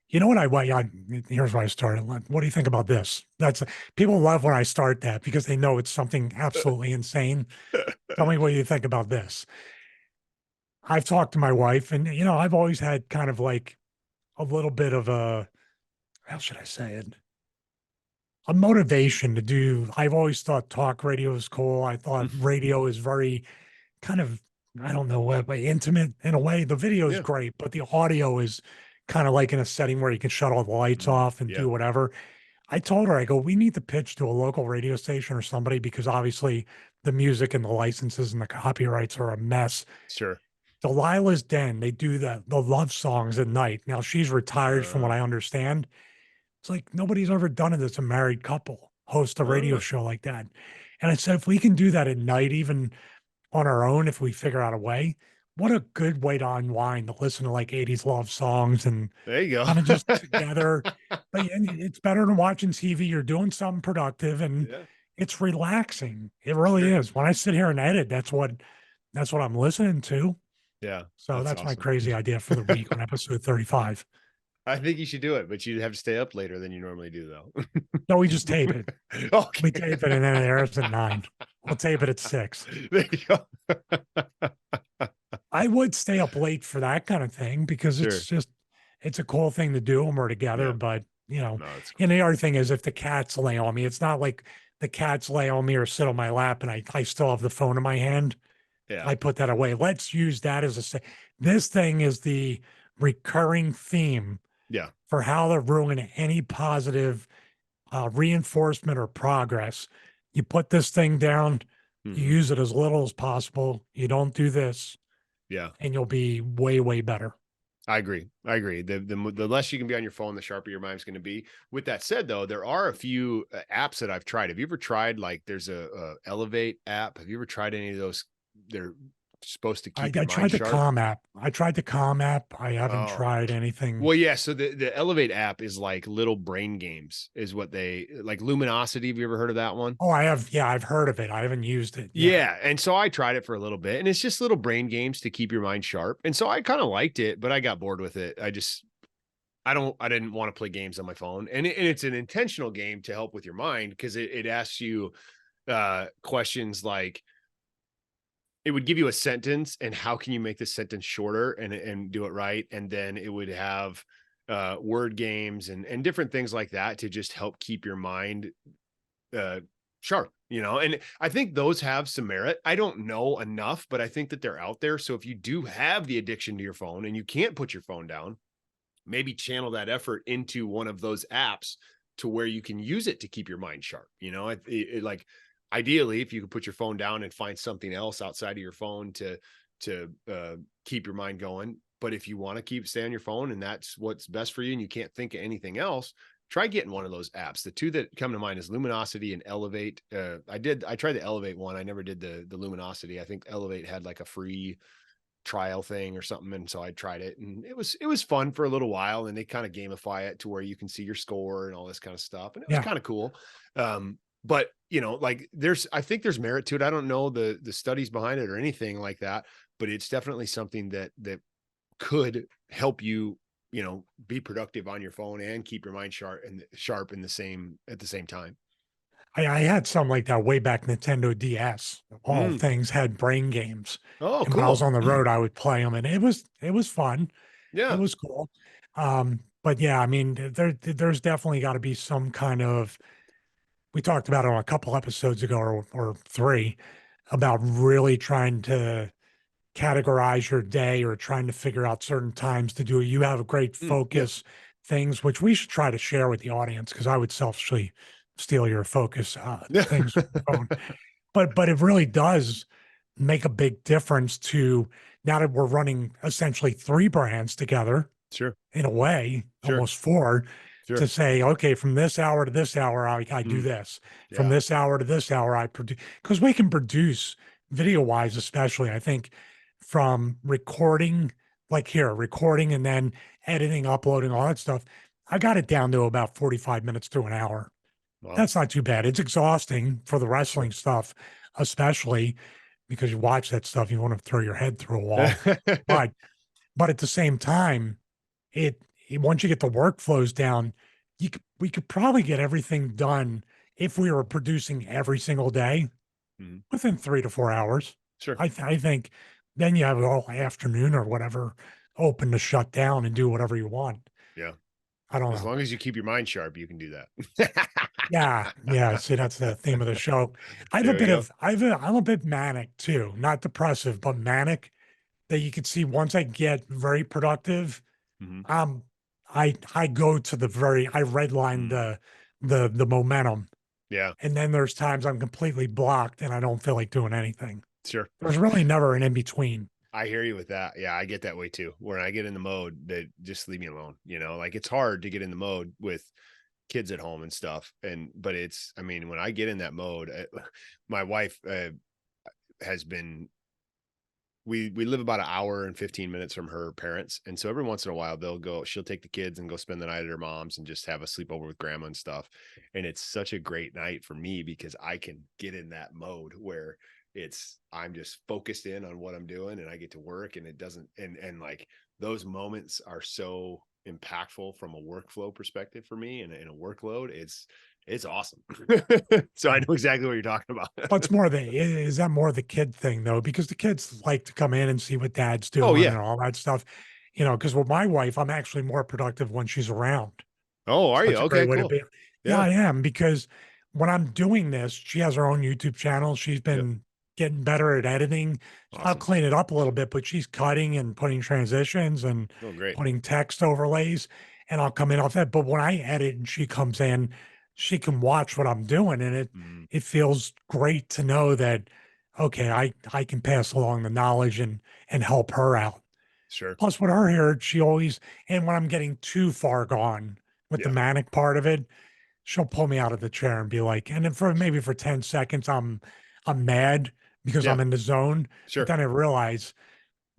Speaker 1: You know what here's where I started. What do you think about this? That's people love when I start that because they know it's something absolutely insane. Tell me what you think about this. I've talked to my wife, and I've always had kind of like a little bit of a, how should I say it? A motivation to do. I've always thought talk radio is cool. I thought radio is very kind of, I don't know what, but intimate in a way. The video is
Speaker 2: Yeah.
Speaker 1: great, but the audio is kind of like in a setting where you can shut all the lights off and
Speaker 2: Yeah.
Speaker 1: do whatever. I told her, I go, we need to pitch to a local radio station or somebody because obviously the music and the licenses and the copyrights are a mess.
Speaker 2: Sure.
Speaker 1: Delilah's Den, they do the love songs at night. Now she's retired from what
Speaker 2: Uh,
Speaker 1: I understand. It's like nobody's ever done it as a married couple, host a radio
Speaker 2: uh,
Speaker 1: show like that. And I said, if we can do that at night, even on our own, if we figure out a way, what a good way to unwind, to listen to like 80s love songs and
Speaker 2: There you
Speaker 1: kind of
Speaker 2: go.
Speaker 1: just together. But and it's better than watching TV. You're doing something productive and
Speaker 2: Yeah,
Speaker 1: it's relaxing. It really
Speaker 2: sure.
Speaker 1: is. When I sit here and edit, that's what I'm listening to.
Speaker 2: Yeah,
Speaker 1: So
Speaker 2: that's
Speaker 1: that's my
Speaker 2: awesome.
Speaker 1: crazy idea for the week on episode 35.
Speaker 2: I think you should do it, but you'd have to stay up later than you normally do, though.
Speaker 1: No, we just tape it. We
Speaker 2: Okay.
Speaker 1: tape it and then it airs at 9. We'll tape it at 6.
Speaker 2: There you go.
Speaker 1: I would stay up late for that kind of thing because
Speaker 2: Sure.
Speaker 1: it's a cool thing to do when we're together.
Speaker 2: Yeah.
Speaker 1: But
Speaker 2: No, that's
Speaker 1: and
Speaker 2: cool.
Speaker 1: the other thing is if the cats lay on me, it's not like the cats lay on me or sit on my lap and I still have the phone in my hand.
Speaker 2: Yeah.
Speaker 1: I put that away. Let's use that as this thing is the recurring theme
Speaker 2: Yeah.
Speaker 1: for how to ruin any positive reinforcement or progress. You put this thing down, you
Speaker 2: Mhm.
Speaker 1: use it as little as possible. You don't do this,
Speaker 2: Yeah.
Speaker 1: and you'll be way, way better.
Speaker 2: I agree. I agree. The less you can be on your phone, the sharper your mind's going to be. With that said, though, there are a few apps that I've tried. Have you ever tried like there's a Elevate app? Have you ever tried any of those? They're supposed to keep your
Speaker 1: I
Speaker 2: mind
Speaker 1: tried the
Speaker 2: sharp.
Speaker 1: Calm app. I tried the Calm app. I haven't
Speaker 2: Oh,
Speaker 1: tried anything.
Speaker 2: well, yeah. So the Elevate app is like little brain games, is what they like. Luminosity. Have you ever heard of that one?
Speaker 1: Oh, I have. Yeah, I've heard of it. I haven't used it. Yeah.
Speaker 2: Yeah, and so I tried it for a little bit, and it's just little brain games to keep your mind sharp. And so I kind of liked it, but I got bored with it. I didn't want to play games on my phone. And it's an intentional game to help with your mind because it asks you questions like it would give you a sentence and how can you make this sentence shorter and do it right. And then it would have word games and different things like that to just help keep your mind uh sharp, and I think those have some merit. I don't know enough, but I think that they're out there. So if you do have the addiction to your phone and you can't put your phone down, maybe channel that effort into one of those apps to where you can use it to keep your mind sharp. Like ideally, if you could put your phone down and find something else outside of your phone to keep your mind going. But if you want to stay on your phone and that's what's best for you and you can't think of anything else, try getting one of those apps. The two that come to mind is Luminosity and Elevate. I tried the Elevate one. I never did the Luminosity. I think Elevate had like a free trial thing or something. And so I tried it and it was fun for a little while. And they kind of gamify it to where you can see your score and all this kind of stuff. And it was
Speaker 1: Yeah.
Speaker 2: kind of cool. But like I think there's merit to it. I don't know the studies behind it or anything like that, but it's definitely something that could help you, be productive on your phone and keep your mind sharp in the same at the same time.
Speaker 1: I had some like that way back Nintendo DS. All
Speaker 2: Mm.
Speaker 1: things had brain games.
Speaker 2: Oh,
Speaker 1: And when I was
Speaker 2: cool.
Speaker 1: on the road, I would play them and it was fun. It
Speaker 2: Yeah.
Speaker 1: was cool. But yeah, I mean, there's definitely got to be some kind of, we talked about it on a couple episodes ago or 3 about really trying to categorize your day or trying to figure out certain times to do it. You have a great
Speaker 2: Yeah.
Speaker 1: focus things, which we should try to share with the audience because I would selfishly steal your focus things from your phone. But it really does make a big difference to now that we're running essentially 3 brands together
Speaker 2: Sure.
Speaker 1: in a way,
Speaker 2: Sure.
Speaker 1: almost 4, to
Speaker 2: Sure.
Speaker 1: say, okay, from this hour to this hour, I do
Speaker 2: Mm.
Speaker 1: this. From
Speaker 2: Yeah.
Speaker 1: this hour to this hour, I produce because we can produce video wise, especially. I think from recording, like here, recording and then editing, uploading, all that stuff. I got it down to about 45 minutes to an hour.
Speaker 2: Wow.
Speaker 1: That's not too bad. It's exhausting for the
Speaker 2: Sure.
Speaker 1: wrestling stuff, especially because you watch that stuff, you want to throw your head through a wall. But at the same time, once you get the workflows down, we could probably get everything done if we were producing every single day
Speaker 2: Mhm.
Speaker 1: within 3 to 4 hours.
Speaker 2: Sure.
Speaker 1: I think then you have all afternoon or whatever open to shut down and do whatever you want.
Speaker 2: Yeah.
Speaker 1: I don't
Speaker 2: As
Speaker 1: know.
Speaker 2: long as you keep your mind sharp, you can do that.
Speaker 1: Yeah, yeah. See, that's the theme of the show.
Speaker 2: There we go.
Speaker 1: I'm a bit manic too, not depressive, but manic. That you could see once I get very productive,
Speaker 2: Mhm.
Speaker 1: um, I go to I redline
Speaker 2: Mm.
Speaker 1: the momentum,
Speaker 2: Yeah.
Speaker 1: and then there's times I'm completely blocked and I don't feel like doing anything.
Speaker 2: Sure.
Speaker 1: There's really never an in between.
Speaker 2: I hear you with that. Yeah, I get that way too. When I get in the mode, that just leave me alone. Like it's hard to get in the mode with kids at home and stuff. But I mean, when I get in that mode, my wife has been we live about an hour and 15 minutes from her parents. And so every once in a while she'll take the kids and go spend the night at her mom's and just have a sleepover with grandma and stuff. And it's such a great night for me because I can get in that mode where I'm just focused in on what I'm doing and I get to work, and it doesn't, and like those moments are so impactful from a workflow perspective for me, and in a workload, it's awesome. So I know exactly what you're talking about.
Speaker 1: What's more is that more the kid thing though? Because the kids like to come in and see what dad's
Speaker 2: Oh
Speaker 1: doing
Speaker 2: yeah.
Speaker 1: and all that stuff. Because with my wife, I'm actually more productive when she's around.
Speaker 2: Oh,
Speaker 1: So
Speaker 2: are you?
Speaker 1: that's a great
Speaker 2: Okay,
Speaker 1: way to
Speaker 2: cool.
Speaker 1: be. Yeah,
Speaker 2: Yeah.
Speaker 1: I am, because when I'm doing this, she has her own YouTube channel. She's
Speaker 2: Yep.
Speaker 1: been getting better at editing. I'll
Speaker 2: Awesome.
Speaker 1: clean it up a little bit, but she's cutting and putting transitions and
Speaker 2: Oh, great.
Speaker 1: putting text overlays, and I'll come in off that. But when I edit and she comes in, she can watch what I'm doing, and it
Speaker 2: Mhm.
Speaker 1: it feels great to know that okay, I can pass along the knowledge and help her out.
Speaker 2: Sure.
Speaker 1: Plus, with her here, she always, and when I'm getting too far gone with the
Speaker 2: Yeah.
Speaker 1: manic part of it, she'll pull me out of the chair and be like, and then for maybe for 10 seconds, I'm mad because
Speaker 2: Yeah.
Speaker 1: I'm in the zone. But
Speaker 2: Sure.
Speaker 1: then I realize,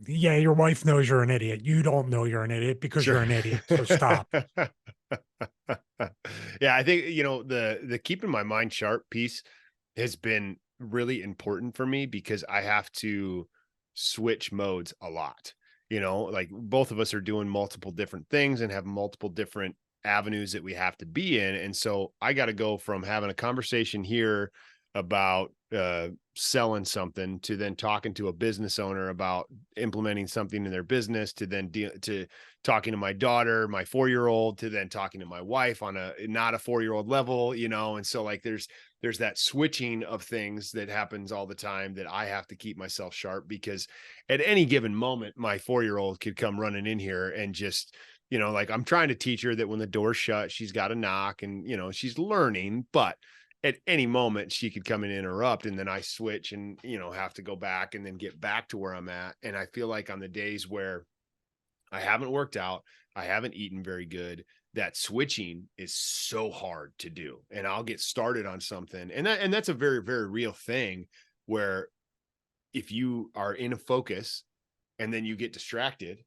Speaker 1: yeah, your wife knows you're an idiot. You don't know you're an idiot because
Speaker 2: Sure.
Speaker 1: you're an idiot. So stop.
Speaker 2: Yeah, I think, the keeping my mind sharp piece has been really important for me because I have to switch modes a lot. Like both of us are doing multiple different things and have multiple different avenues that we have to be in. And so I got to go from having a conversation here about selling something to then talking to a business owner about implementing something in their business to then to talking to my daughter, my 4-year-old, to then talking to my wife on a not a 4-year-old level, and so like there's that switching of things that happens all the time that I have to keep myself sharp because at any given moment my 4-year-old could come running in here and just like I'm trying to teach her that when the door's shut she's got to knock, and she's learning, but at any moment she could come and interrupt, and then I switch and have to go back and then get back to where I'm at. And I feel like on the days where I haven't worked out, I haven't eaten very good, that switching is so hard to do. And I'll get started on something. And that's a very, very real thing where if you are in a focus and then you get distracted,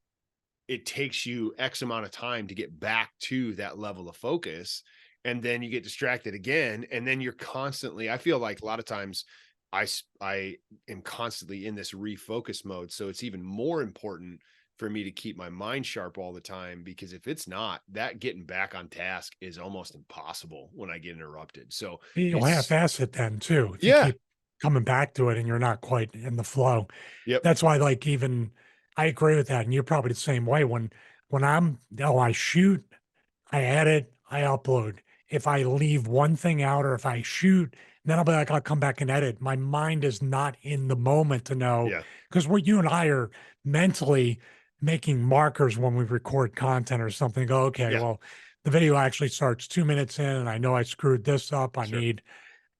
Speaker 2: it takes you X amount of time to get back to that level of focus. And then you get distracted again. And then you're constantly, I feel like a lot of times I am constantly in this refocus mode. So it's even more important for me to keep my mind sharp all the time, because if it's not, that getting back on task is almost impossible when I get interrupted. So
Speaker 1: You'll
Speaker 2: it's,
Speaker 1: half-ass it then too if you
Speaker 2: yeah.
Speaker 1: keep coming back to it and you're not quite in the flow.
Speaker 2: Yep.
Speaker 1: That's why, like, even I agree with that, and you're probably the same way. When I shoot, I edit, I upload. If I leave one thing out or if I shoot, then I'll be like, I'll come back and edit. My mind is not in the moment to know,
Speaker 2: Yeah.
Speaker 1: because what you and I are mentally making markers when we record content or something. Go, okay,
Speaker 2: Yeah.
Speaker 1: well, the video actually starts 2 minutes in and I know I screwed this up. I
Speaker 2: Sure.
Speaker 1: need,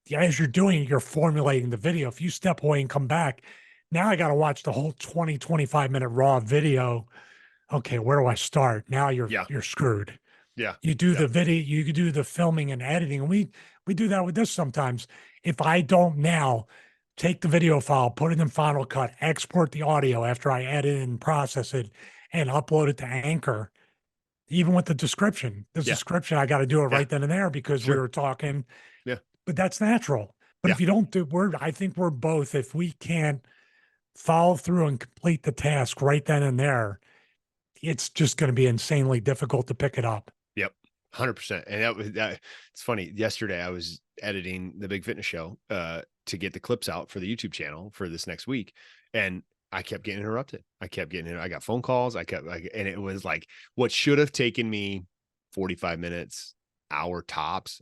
Speaker 1: yeah, as you're doing, you're formulating the video. If you step away and come back, now I got to watch the whole 20, 25-minute raw video. Okay, where do I start? Now
Speaker 2: Yeah.
Speaker 1: you're screwed.
Speaker 2: Yeah.
Speaker 1: You do
Speaker 2: Yeah.
Speaker 1: the video, you could do the filming and editing. And we do that with this sometimes. If I don't now take the video file, put it in Final Cut, export the audio after I edit and process it, and upload it to Anchor, even with the
Speaker 2: Yeah.
Speaker 1: description, I got to do it
Speaker 2: Yeah.
Speaker 1: right then and there because we
Speaker 2: Sure.
Speaker 1: were talking,
Speaker 2: Yeah.
Speaker 1: but that's natural. But
Speaker 2: Yeah.
Speaker 1: if you don't do, I think we're both, if we can't follow through and complete the task right then and there, it's just going to be insanely difficult to pick it up.
Speaker 2: Yep. 100%. And that it's funny. Yesterday I was editing the Big Fitness Show to get the clips out for the YouTube channel for this next week. And I kept getting interrupted. I got phone calls. And it was like what should have taken me 45 minutes, hour tops.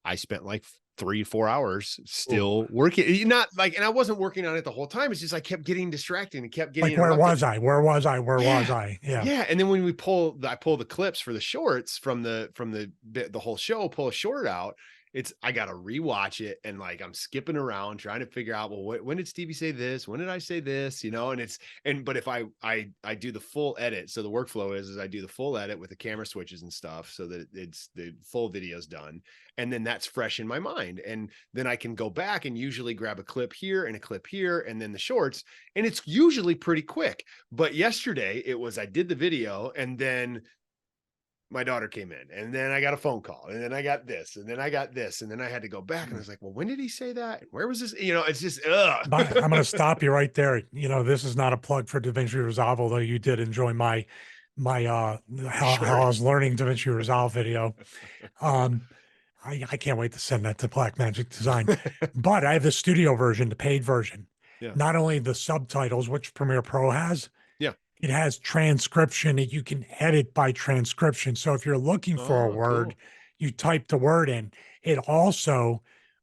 Speaker 2: I spent like 3-4 hours
Speaker 1: Ooh.
Speaker 2: still working. Not like, and I wasn't working on it the whole time. It's just I kept getting distracted and kept getting
Speaker 1: Like, where
Speaker 2: interrupted.
Speaker 1: was I? Where was I? Where was
Speaker 2: Yeah.
Speaker 1: I? Yeah.
Speaker 2: Yeah. And then when I pull the clips for the shorts from the whole show, pull a short out. I got to rewatch it. And like, I'm skipping around trying to figure out, well, when did Stevie say this? When did I say this? You know, and but if I do the full edit. So the workflow is I do the full edit with the camera switches and stuff so that it's the full video's done. And then that's fresh in my mind. And then I can go back and usually grab a clip here and a clip here and then the shorts. And it's usually pretty quick. But yesterday it was, I did the video and then my daughter came in and then I got a phone call and then I got this and then I got this. And then I had to go back and I was like, well, when did he say that? Where was this? You know, it's just,
Speaker 1: But I'm going to stop you right there. You know, this is not a plug for DaVinci Resolve, although you did enjoy my how I was learning DaVinci Resolve video. I can't wait to send that to Black Magic Design. But I have the studio version, the paid version.
Speaker 2: Yeah.
Speaker 1: Not only the subtitles, which Premiere Pro has.
Speaker 2: Yeah.
Speaker 1: It has transcription that you can edit by transcription. So if you're looking for a word,
Speaker 2: cool.
Speaker 1: you type the word in. It also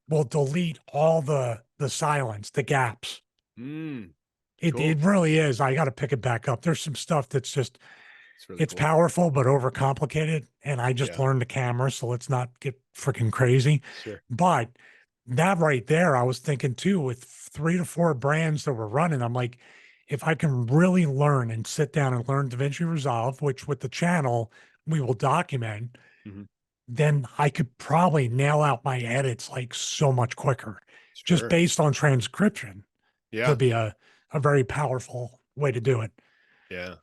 Speaker 1: will delete all the silence, the gaps.
Speaker 2: Cool.
Speaker 1: It really is. I got to pick it back up. There's some stuff that's just, it's
Speaker 2: cool.
Speaker 1: powerful, but overcomplicated. And I just learned the camera, so let's not get freaking crazy.
Speaker 2: Sure.
Speaker 1: But that right there, I was thinking too, with 3 to 4 brands that were running, I'm like, if I can really learn and sit down and learn DaVinci Resolve, which with the channel we will document, then I could probably nail out my edits like so much quicker, just based on transcription.
Speaker 2: Yeah.
Speaker 1: Could be a very powerful way to do it.
Speaker 2: Yeah.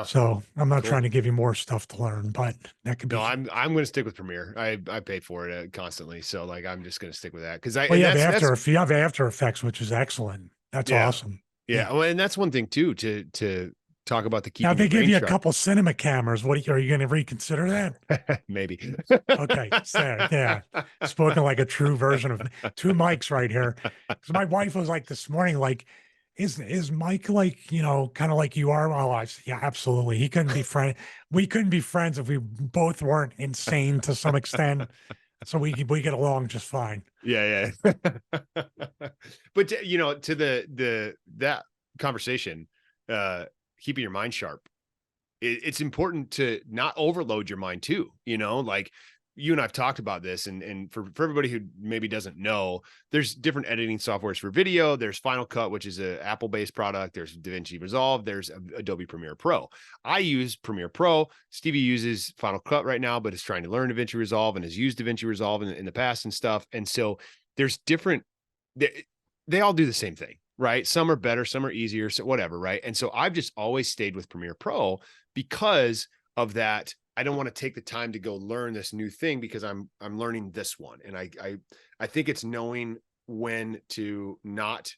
Speaker 1: So I'm not trying to give you more stuff to learn, but that could be.
Speaker 2: No, I'm going to stick with Premiere. I pay for it constantly, so like I'm just going to stick with that because
Speaker 1: you have After Effects, which is excellent. That's awesome.
Speaker 2: Yeah, well, and that's one thing too to talk about the keeping.
Speaker 1: Now they give you a couple cinema cameras. Are you going to reconsider that?
Speaker 2: Maybe.
Speaker 1: Okay, so, yeah. Spoken like a true version of 2 mics right here. Because my wife was like this morning, like, is Mike like, you know, kind of like you are? Oh, yeah, absolutely. He couldn't be friend. We couldn't be friends if we both weren't insane to some extent. So we get along just fine.
Speaker 2: Yeah. But you know, to that conversation, keeping your mind sharp, it's important to not overload your mind too. You know, like you and I've talked about this, and for everybody who maybe doesn't know, there's different editing softwares for video. There's Final Cut, which is an Apple-based product. There's DaVinci Resolve. There's Adobe Premiere Pro. I use Premiere Pro. Stevie uses Final Cut right now, but is trying to learn DaVinci Resolve and has used DaVinci Resolve in the past and stuff. And so there's different, they all do the same thing, right? Some are better, some are easier, so whatever, right? And so I've just always stayed with Premiere Pro because of that. I don't want to take the time to go learn this new thing because I'm learning this one. And I think it's knowing when to not,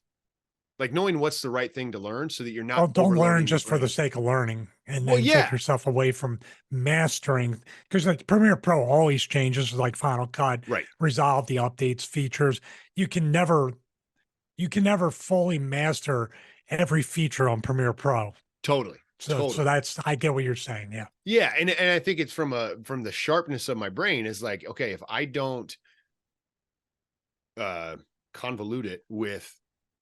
Speaker 2: like, knowing what's the right thing to learn so that you're not.
Speaker 1: Don't learn just for the sake of learning and then take yourself away from mastering, because like Premiere Pro always changes, like Final Cut, Resolve, the updates, features. You can never fully master every feature on Premiere Pro.
Speaker 2: Totally.
Speaker 1: So that's, I get what you're saying. Yeah.
Speaker 2: Yeah. And I think it's from the sharpness of my brain is like, okay, if I don't convolute it with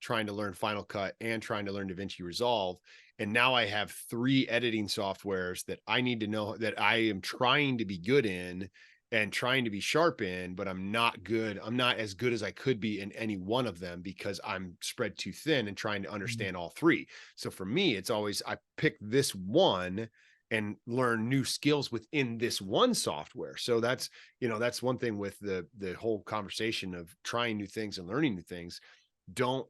Speaker 2: trying to learn Final Cut and trying to learn DaVinci Resolve, and now I have 3 editing softwares that I need to know that I am trying to be good in and trying to be sharp in, but I'm not good. I'm not as good as I could be in any one of them because I'm spread too thin and trying to understand all 3. So for me, it's always, I pick this one and learn new skills within this one software. So that's, you know, that's one thing with the whole conversation of trying new things and learning new things. Don't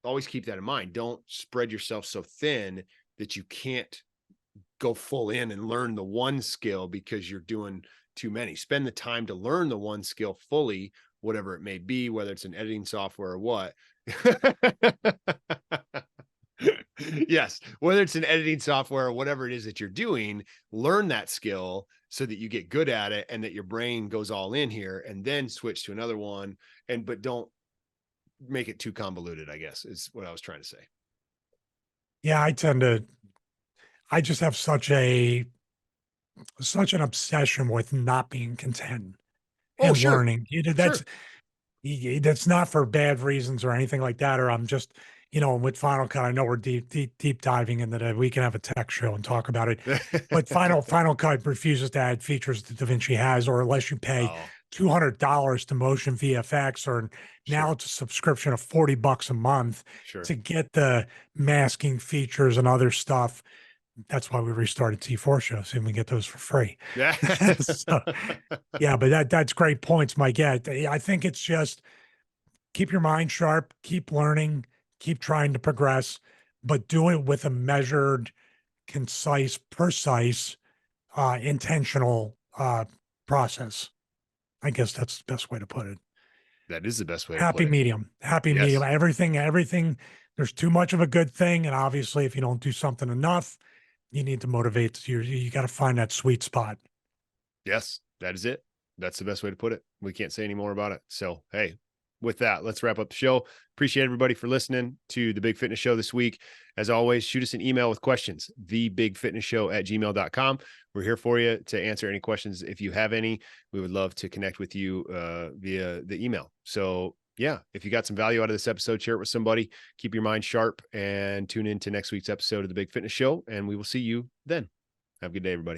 Speaker 2: always keep that in mind. Don't spread yourself so thin that you can't go full in and learn the one skill because you're doing too many. Spend the time to learn the one skill fully, whatever it may be, whether it's an editing software or what. Yes, whether it's an editing software or whatever it is that you're doing, learn that skill so that you get good at it and that your brain goes all in here, and then switch to another one. But don't make it too convoluted, I guess, is what I was trying to say.
Speaker 1: Yeah, I just have such an obsession with not being content and learning. That's not for bad reasons or anything like that. Or I'm just, you know, with Final Cut, I know we're deep diving into that. We can have a tech show and talk about it. But Final Cut refuses to add features that DaVinci has, or unless you pay $200 to Motion VFX, or now
Speaker 2: Sure.
Speaker 1: it's a subscription of $40 a month
Speaker 2: Sure.
Speaker 1: to get the masking features and other stuff. That's why we restarted T4 shows, and we get those for free.
Speaker 2: Yeah.
Speaker 1: So, yeah, but that's great points, Mike. Yeah, I think it's just keep your mind sharp, keep learning, keep trying to progress, but do it with a measured, concise, precise, intentional process. I guess that's the best way to put it.
Speaker 2: That is the best way to
Speaker 1: Happy
Speaker 2: put it.
Speaker 1: medium, happy medium.
Speaker 2: Yes.
Speaker 1: Everything. There's too much of a good thing, and obviously, if you don't do something enough, you need to motivate. You got to find that sweet spot.
Speaker 2: Yes, that is it. That's the best way to put it. We can't say any more about it. So, hey, with that, let's wrap up the show. Appreciate everybody for listening to the Big Fitness Show this week. As always, shoot us an email with questions, thebigfitnessshow@gmail.com. We're here for you to answer any questions. If you have any, we would love to connect with you via the email. So yeah, if you got some value out of this episode, share it with somebody, keep your mind sharp, and tune in to next week's episode of the Big Fitness Show. And we will see you then. Have a good day, everybody.